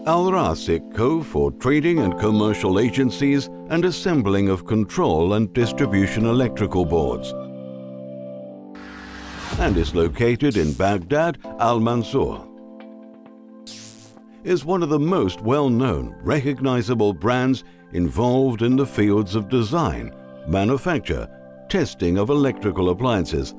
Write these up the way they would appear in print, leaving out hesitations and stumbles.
Rasikh Co. for trading and commercial agencies and assembling of control and distribution electrical boards, and is located in Baghdad, Al-Mansour. Is one of the most well-known, recognizable brands involved in the fields of design, manufacture, testing of electrical appliances.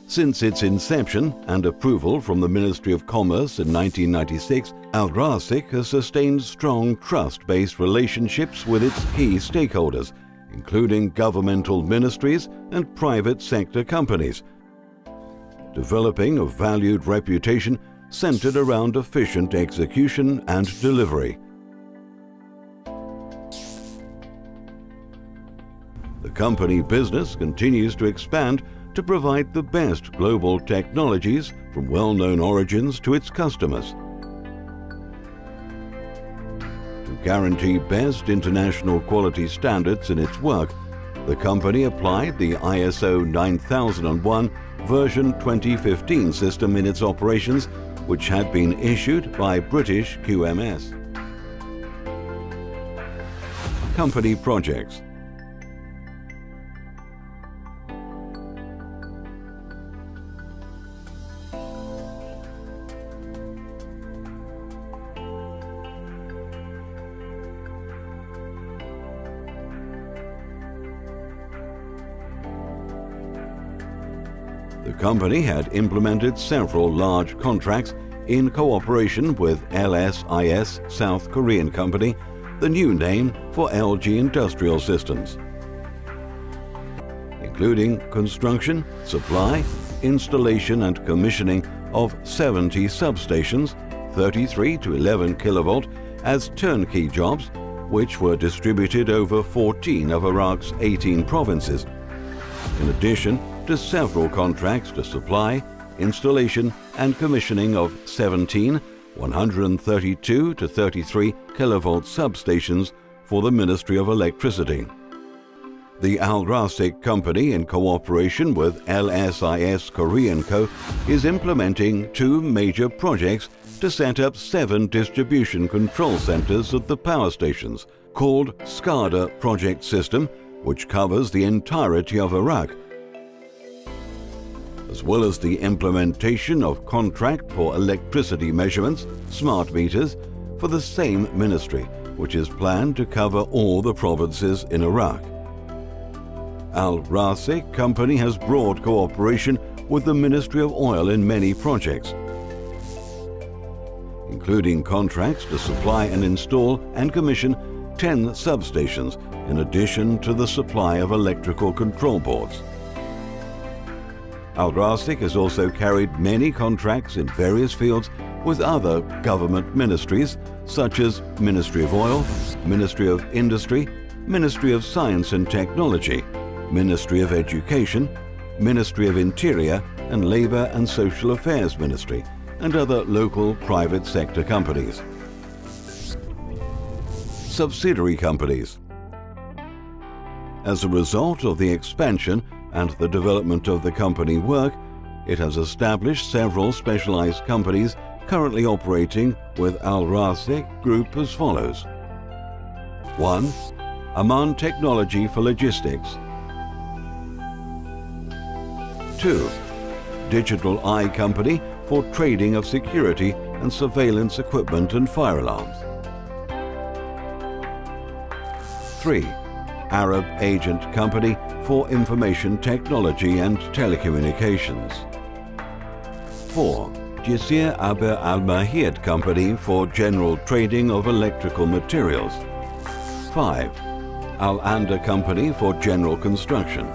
Since its inception and approval from the Ministry of Commerce in 1996, Rasikh has sustained strong trust-based relationships with its key stakeholders, including governmental ministries and private sector companies, developing a valued reputation centered around efficient execution and delivery. The company business continues to expand to provide the best global technologies from well-known origins to its customers. To guarantee best international quality standards in its work, the company applied the ISO 9001 version 2015 system in its operations, which had been issued by British QMS. Company projects. The company had implemented several large contracts in cooperation with LSIS South Korean Company, the new name for LG Industrial Systems, including construction, supply, installation and commissioning of 70 substations, 33 to 11 kilovolt, as turnkey jobs, which were distributed over 14 of Iraq's 18 provinces, in addition to several contracts to supply, installation and commissioning of 17 132 to 33 kilovolt substations for the Ministry of Electricity. The Rasikh Company, in cooperation with LSIS Korean Co., is implementing two major projects to set up 7 distribution control centers at the power stations, called SCADA project system, which covers the entirety of Iraq, as well as the implementation of contract for electricity measurements, smart meters, for the same ministry, which is planned to cover all the provinces in Iraq. Rasikh Company has broad cooperation with the Ministry of Oil in many projects, including contracts to supply and install and commission 10 substations, in addition to the supply of electrical control boards. Rasikh has also carried many contracts in various fields with other government ministries such as Ministry of Oil, Ministry of Industry, Ministry of Science and Technology, Ministry of Education, Ministry of Interior and Labour and Social Affairs Ministry, and other local private sector companies. Subsidiary companies. As a result of the expansion and the development of the company work, it has established several specialized companies currently operating with Rasikh Group as follows. 1. Aman Technology for Logistics. 2. Digital Eye Company for trading of security and surveillance equipment and fire alarms. 3. Arab Agent Company for Information Technology and Telecommunications. 4. Jisir Aber Al-Mahid Company for general trading of electrical materials. 5. Al-Anda Company for general construction.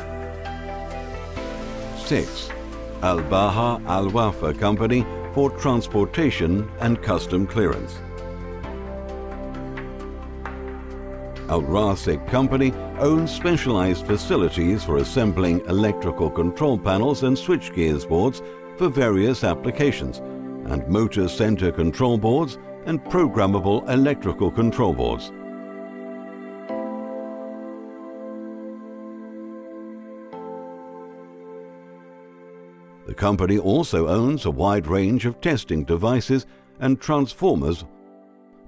6. Al-Baha Al-Wafa Company for transportation and custom clearance. Rasikh Company owns specialized facilities for assembling electrical control panels and switchgear boards for various applications, and motor center control boards and programmable electrical control boards. The company also owns a wide range of testing devices and transformers,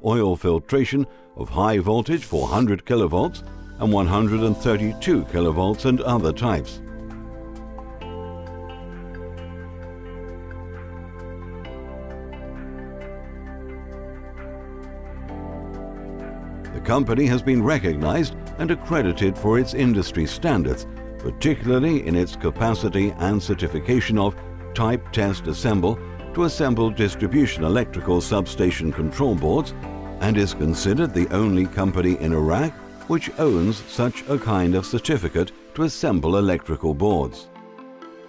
oil filtration of high voltage 400 kilovolts and 132 kilovolts and other types. The company has been recognized and accredited for its industry standards, particularly in its capacity and certification of type test assemble to assemble distribution electrical substation control boards, and is considered the only company in Iraq which owns such a kind of certificate to assemble electrical boards.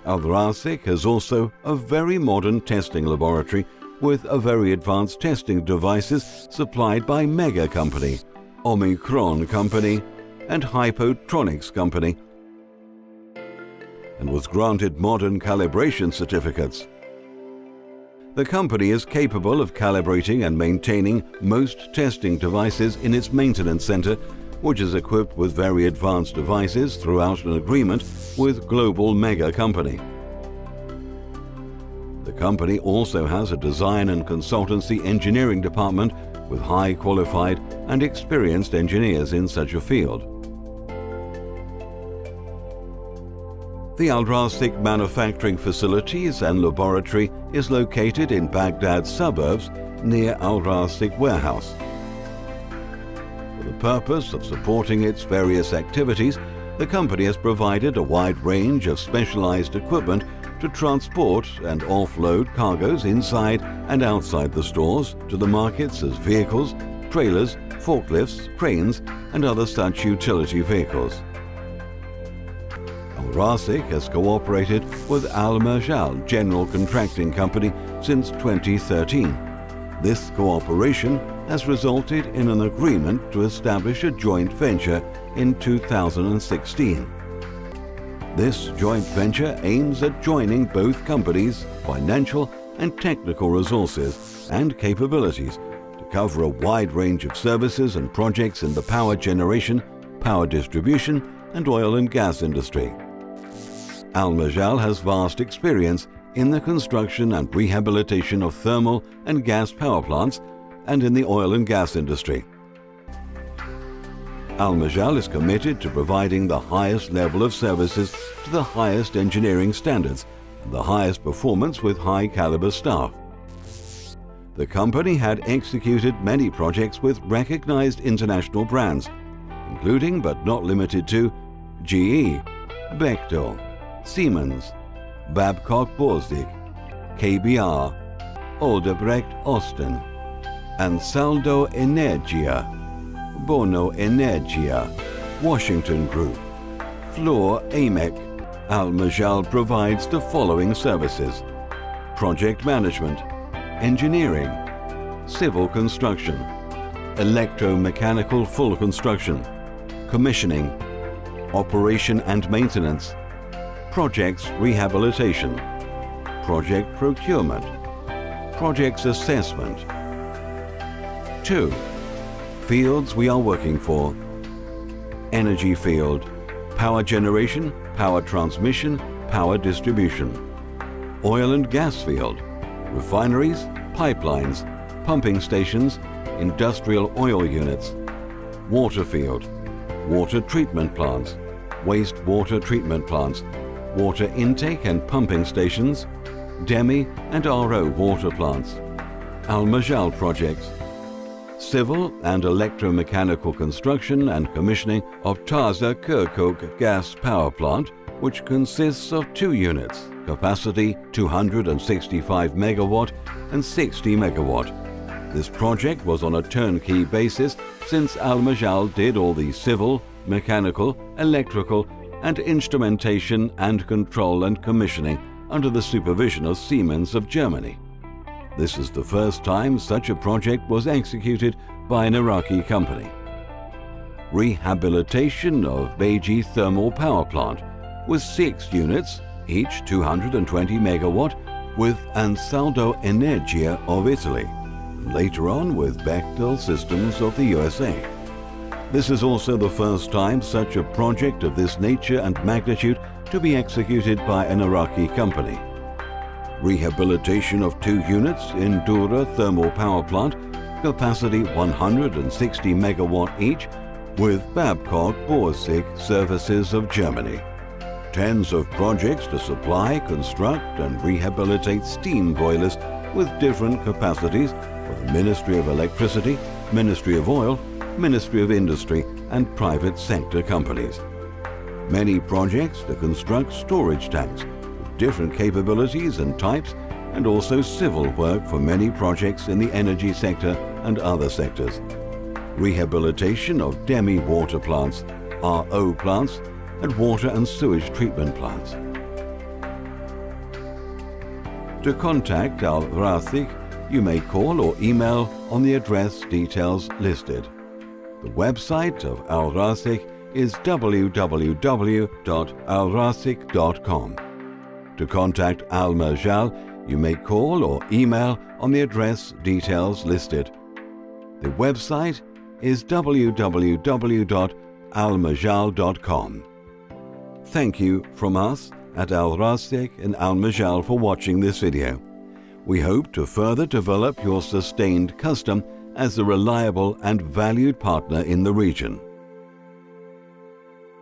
Rasikh has also a very modern testing laboratory with a very advanced testing devices supplied by Mega Company, Omicron Company and Hypotronics Company, and was granted modern calibration certificates. The company is capable of calibrating and maintaining most testing devices in its maintenance center, which is equipped with very advanced devices throughout an agreement with Global Mega Company. The company also has a design and consultancy engineering department with high qualified and experienced engineers in such a field. The Rasikh manufacturing facilities and laboratory is located in Baghdad suburbs near Rasikh warehouse. For the purpose of supporting its various activities, the company has provided a wide range of specialized equipment to transport and offload cargoes inside and outside the stores to the markets as vehicles, trailers, forklifts, cranes, and other such utility vehicles. Rasikh has cooperated with Al-Mansour General Contracting Company since 2013. This cooperation has resulted in an agreement to establish a joint venture in 2016. This joint venture aims at joining both companies' financial and technical resources and capabilities to cover a wide range of services and projects in the power generation, power distribution, and oil and gas industry. Al-Mansour has vast experience in the construction and rehabilitation of thermal and gas power plants and in the oil and gas industry. Al-Mansour is committed to providing the highest level of services to the highest engineering standards and the highest performance with high-caliber staff. The company had executed many projects with recognized international brands, including but not limited to GE, Bechtel, Siemens, Babcock Bldg, KBR, Odebrecht Osten, Ansaldo Energia, Bono Energia, Washington Group, Fluor AMEC. Al-Mansour provides the following services: project management, engineering, civil construction, electromechanical full construction, commissioning, operation and maintenance, projects rehabilitation, project procurement, projects assessment. 2. Fields we are working for: energy field, power generation, power transmission, power distribution, oil and gas field, refineries, pipelines, pumping stations, industrial oil units, water field, water treatment plants, wastewater treatment plants, water intake and pumping stations, demi and RO water plants, Al-Mansour projects, civil and electromechanical construction and commissioning of Taza Kirkuk gas power plant, which consists of 2 units, capacity 265 megawatt and 60 megawatt. This project was on a turnkey basis since Al-Mansour did all the civil, mechanical, electrical and instrumentation and control and commissioning under the supervision of Siemens of Germany. This is the first time such a project was executed by an Iraqi company. Rehabilitation of Bldg thermal power plant with 6 units, each 220 megawatt, with Ansaldo Energia of Italy, later on with Bechtel Systems of the USA. This is also the first time such a project of this nature and magnitude to be executed by an Iraqi company. rehabilitation of 2 units in Dura thermal power plant, capacity 160 megawatt each, with Babcock Borsig Services of Germany. Tens of projects to supply, construct and rehabilitate steam boilers with different capacities for the Ministry of Electricity, Ministry of Oil, Ministry of Industry and private sector companies. Many projects to construct storage tanks with different capabilities and types, and also civil work for many projects in the energy sector and other sectors. Rehabilitation of demi-water plants, RO plants, and water and sewage treatment plants. To contact Rasikh, you may call or email on the address details listed. The website of Rasikh is www.alrasikh.com. To contact Al-Mansour, you may call or email on the address details listed. The website is www.almansour.com. Thank you from us at Rasikh and Al-Mansour for watching this video. We hope to further develop your sustained custom as a reliable and valued partner in the region.